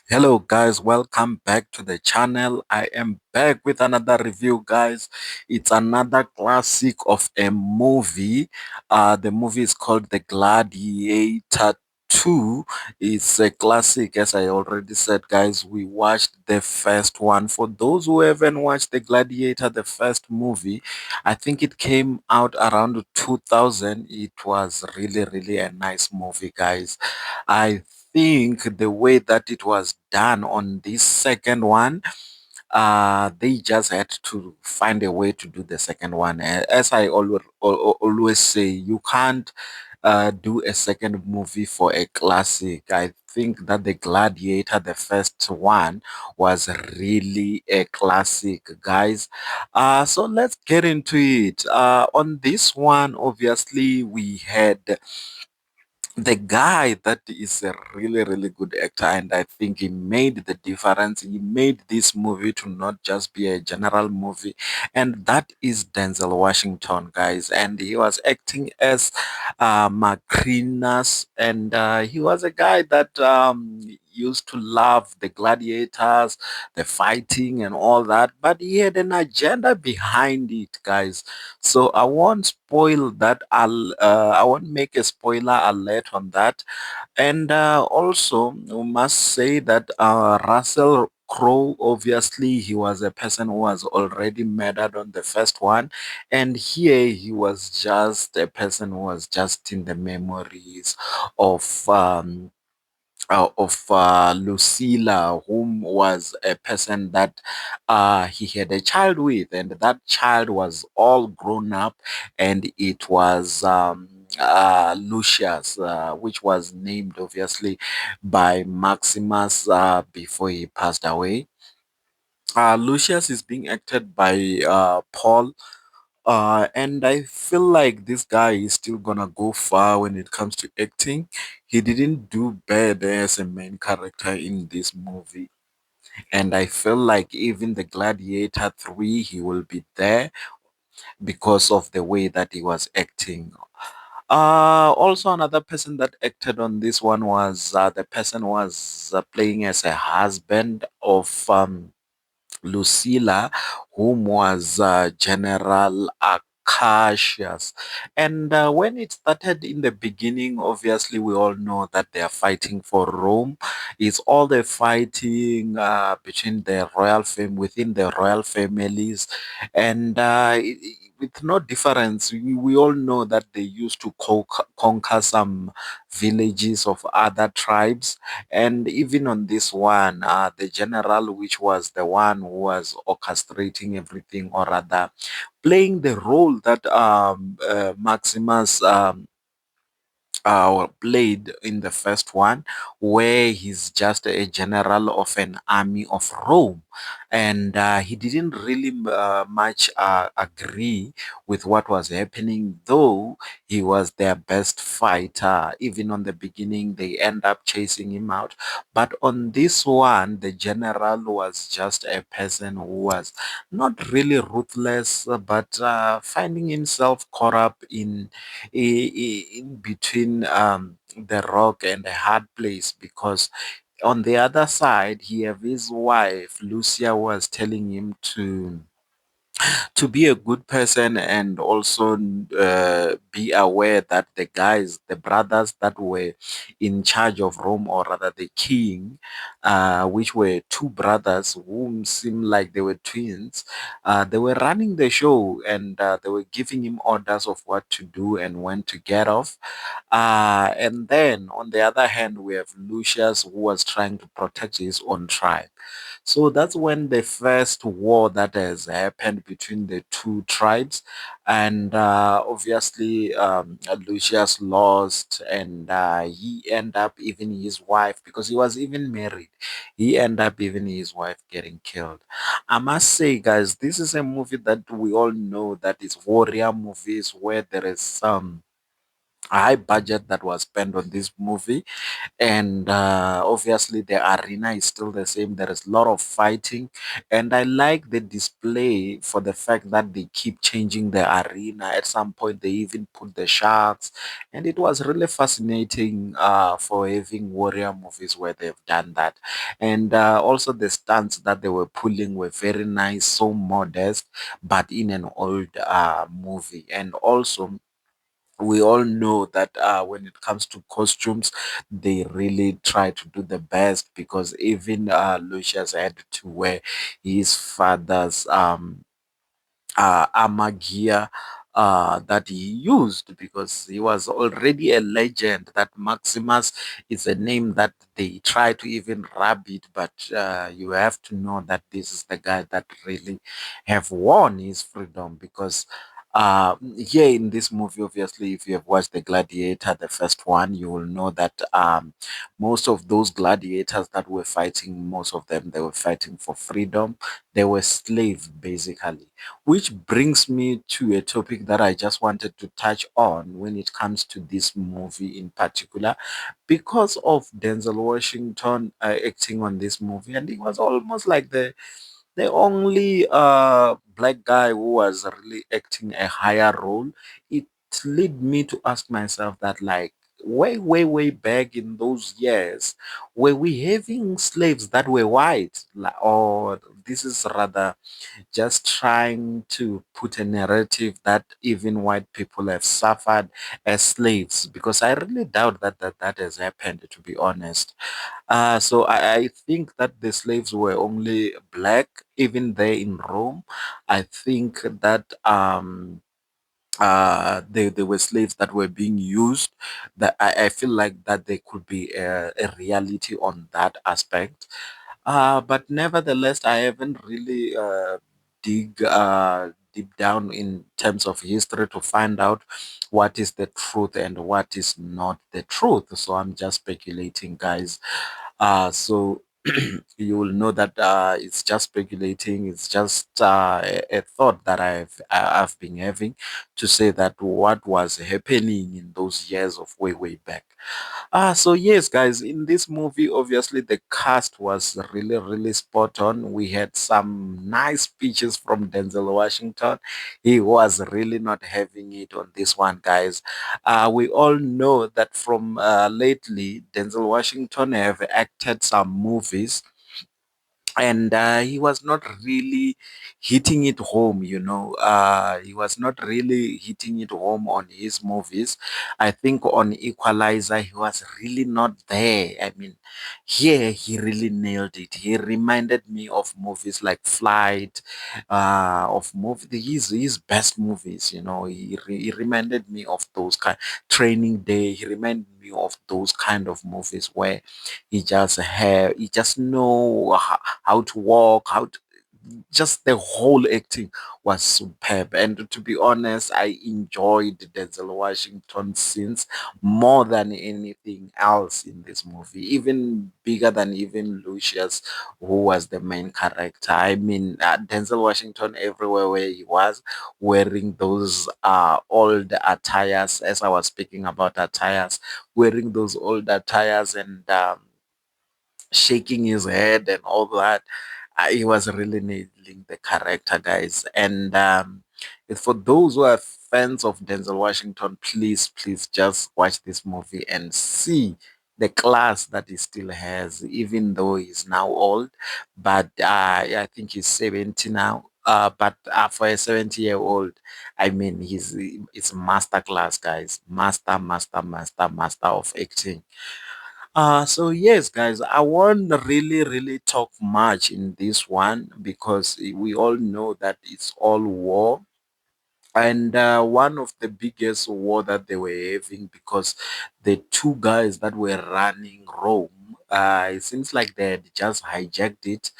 Hello guys, welcome back to the channel. I am back with another review guys. It's another classic of a movie. The movie is called The Gladiator 2. It's a classic as I already said guys. We watched the first one. For those who haven't watched The Gladiator, the first movie, I think it came out around 2000. It was really a nice movie guys. I think the way that it was done on this second one, they just had to find a way to do the second one. As I always say, you can't do a second movie for a classic. I think that the Gladiator, the first one, was really a classic, guys. So let's get into it. On this one, obviously, we had the guy that is a really good actor, and I think he made the difference. He made this movie to not just be a general movie, and that is Denzel Washington, guys. And he was acting as Macrinus, and he was a guy that used to love the gladiators, the fighting and all that, but he had an agenda behind it, guys. So I won't spoil that. I won't make a spoiler alert on that. And also, we must say that Russell Crowe, obviously, he was a person who was already murdered on the first one, and here he was just a person who was just in the memories of Lucilla, whom was a person that he had a child with, and that child was all grown up, and it was Lucius, which was named obviously by Maximus before he passed away. Lucius is being acted by Paul, and I feel like this guy is still gonna go far when it comes to acting. He didn't do bad as a main character in this movie. And I feel like even the Gladiator 3, he will be there because of the way that he was acting. Also another person that acted on this one was the person was playing as a husband of Lucilla, whom was General Acacius. And when it started in the beginning, obviously, we all know that they are fighting for Rome. It's all the fighting between the royal within the royal families. And with no difference, we all know that they used to conquer some villages of other tribes, and even on this one, the general, which was the one who was orchestrating everything, or rather playing the role that Maximus played in the first one, where he's just a general of an army of Rome, and he didn't really much agree with what was happening, though he was their best fighter. Even on the beginning, they end up chasing him out, but on this one, the general was just a person who was not really ruthless, but finding himself caught up in between the rock and a hard place, because on the other side he have his wife Lucia was telling him to be a good person, and also be aware that the guys, the brothers that were in charge of Rome, or rather the king, which were two brothers whom seemed like they were twins, they were running the show, and they were giving him orders of what to do and when to get off. And then on the other hand, we have Lucius, who was trying to protect his own tribe. So that's when the first war that has happened between the two tribes, and obviously Lucius lost, and he ended up even his wife, because he was even married. He ended up even his wife getting killed. I must say, guys, this is a movie that we all know that is warrior movies, where there is some high budget that was spent on this movie. And obviously the arena is still the same. There is a lot of fighting, and I like the display for the fact that they keep changing the arena. At some point they even put the sharks, and it was really fascinating for having warrior movies where they've done that. And also the stunts that they were pulling were very nice, so modest, but in an old movie. And also we all know that when it comes to costumes, they really try to do the best, because even Lucius had to wear his father's armor gear that he used, because he was already a legend. That Maximus is a name that they try to even rub it, but you have to know that this is the guy that really have won his freedom. Because here in this movie, obviously, if you have watched the Gladiator, the first one, you will know that most of those gladiators that were fighting, most of them, they were fighting for freedom. They were slaves, basically. Which brings me to a topic that I just wanted to touch on when it comes to this movie in particular, because of Denzel Washington acting on this movie, and he was almost like the only black guy who was really acting a higher role. It led me to ask myself that, like, way back in those years, were we having slaves that were white? Or this is rather just trying to put a narrative that even white people have suffered as slaves? Because I really doubt that has happened, to be honest. So I think that the slaves were only black, even there in Rome. I think that they were slaves that were being used. That I feel like that there could be a reality on that aspect. But nevertheless, I haven't really dig deep down in terms of history to find out what is the truth and what is not the truth. So I'm just speculating, guys. So you will know that it's just speculating. It's just a thought that I've been having, to say that what was happening in those years of way back. So yes, guys, in this movie, obviously the cast was really spot on. We had some nice speeches from Denzel Washington. He was really not having it on this one, guys. We all know that from lately, Denzel Washington have acted some movies, and he was not really hitting it home. He was not really hitting it home on his movies. I think on Equalizer he was really not there. I mean, here he really nailed it. He reminded me of movies like Flight, of his best movies. He reminded me of those kind. Training Day. He reminded me of those kind of movies where he just know how to walk, just the whole acting was superb. And to be honest, I enjoyed Denzel Washington's scenes more than anything else in this movie, even bigger than even Lucius, who was the main character. I mean, Denzel Washington, everywhere where he was, wearing those old attires, as I was speaking about attires, wearing those old attires, and shaking his head and all that. He was really nailing the character, guys. And for those who are fans of Denzel Washington, please just watch this movie and see the class that he still has, even though he's now old. But I think he's 70 now. But for a 70-year-old, I mean, it's master class, guys. Master of acting. So yes, guys, I won't really talk much in this one, because we all know that it's all war. And one of the biggest war that they were having, because the two guys that were running Rome, It seems like they had just hijacked it,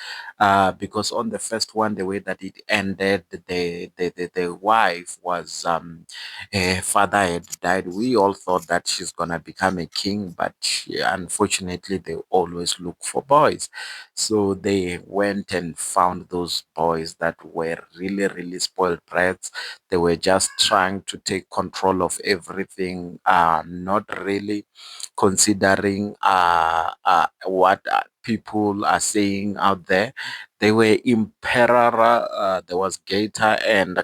because on the first one, the way that it ended, the wife was, her father had died. We all thought that she's gonna become a king, but unfortunately, they always look for boys. So they went and found those boys that were really, really spoiled brats. They were just trying to take control of everything, not really considering what people are saying out there. They were Emperor, there was Gator and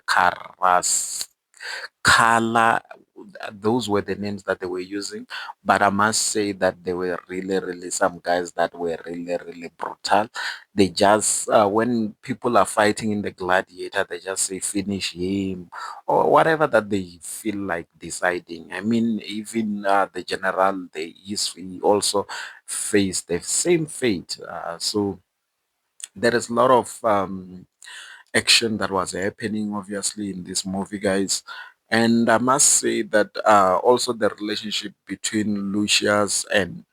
Kala. Those were the names that they were using. But I must say that they were really, really some guys that were really, really brutal. They just, when people are fighting in the Gladiator, they just say finish him or whatever that they feel like deciding. I mean, even the general, he also faced the same fate. So there is a lot of action that was happening obviously in this movie, guys. And I must say that also the relationship between Lucius and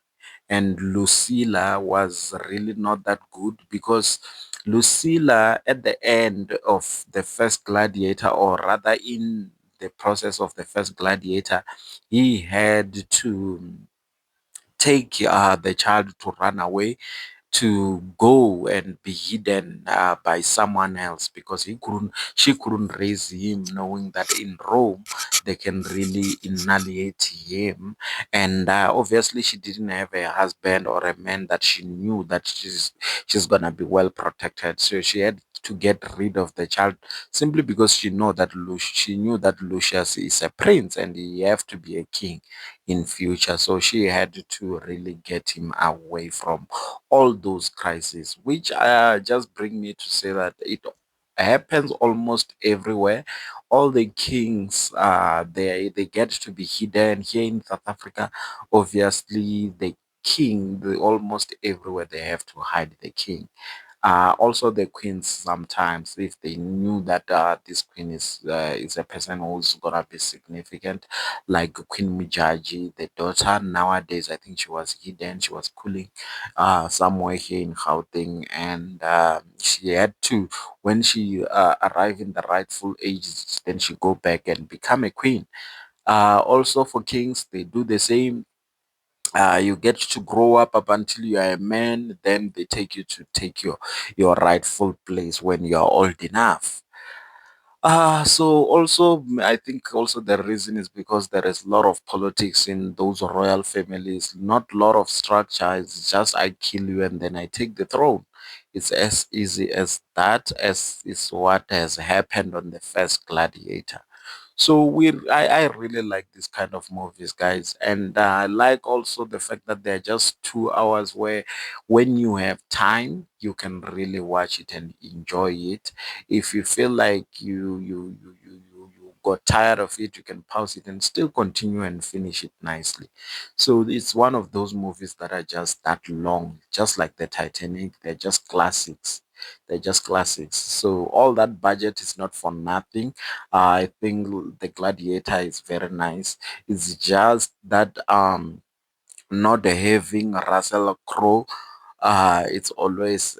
Lucilla was really not that good, because Lucilla, at the end of the first Gladiator, or rather in the process of the first Gladiator, he had to take the child to run away, to go and be hidden by someone else, because she couldn't raise him, knowing that in Rome they can really annihilate him. And obviously she didn't have a husband or a man that she knew that she's gonna be well protected, so she had to get rid of the child, simply because she knew that Lucius is a prince and he have to be a king in future. So she had to really get him away from all those crises, which just bring me to say that it happens almost everywhere. All the kings, they get to be hidden. Here in South Africa, obviously the king, almost everywhere they have to hide the king. Also, the queens sometimes, if they knew that this queen is a person who's gonna be significant, like Queen Mijaji, the daughter. Nowadays, I think she was hidden. She was cooling somewhere here in Gauteng, and she had to, when she arrived in the rightful age, then she go back and become a queen. Also, for kings, they do the same. You get to grow up until you are a man, then they take you to take your rightful place when you are old enough. So also, I think also the reason is because there is a lot of politics in those royal families, not a lot of structure. It's just I kill you and then I take the throne. It's as easy as that, as is what has happened on the first Gladiator. So I really like this kind of movies, guys, and I like also the fact that they're just 2 hours, where when you have time, you can really watch it and enjoy it. If you feel like you got tired of it, you can pause it and still continue and finish it nicely. So it's one of those movies that are just that long, just like the Titanic. They're just classics. They're just classics. So all that budget is not for nothing. I think the Gladiator is very nice. It's just that not having Russell Crowe, it's always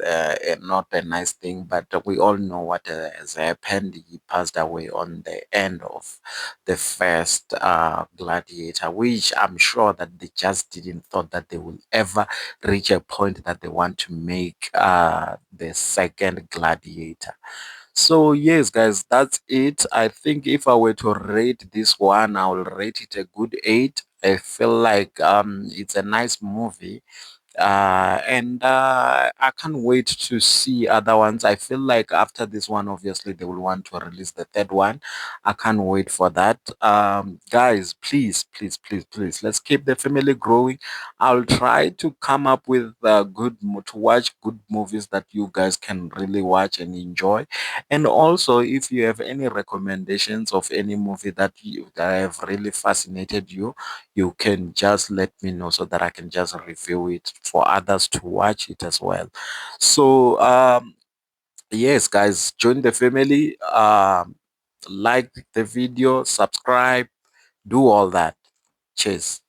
not a nice thing, but we all know what has happened. He passed away on the end of the first Gladiator, which I'm sure that they just didn't thought that they will ever reach a point that they want to make the second Gladiator. So yes, guys, that's it. I think if I were to rate this one, I will rate it a good 8. I feel like it's a nice movie, and I can't wait to see other ones. I feel like after this one, obviously they will want to release the third one. I can't wait for that. Guys, please, please, please, please, let's keep the family growing. I'll try to come up with to watch good movies that you guys can really watch and enjoy. And also, if you have any recommendations of any movie that have really fascinated you, you can just let me know so that I can just review it for others to watch it as well. So yes, guys, join the family. Like the video, subscribe, do all that. Cheers.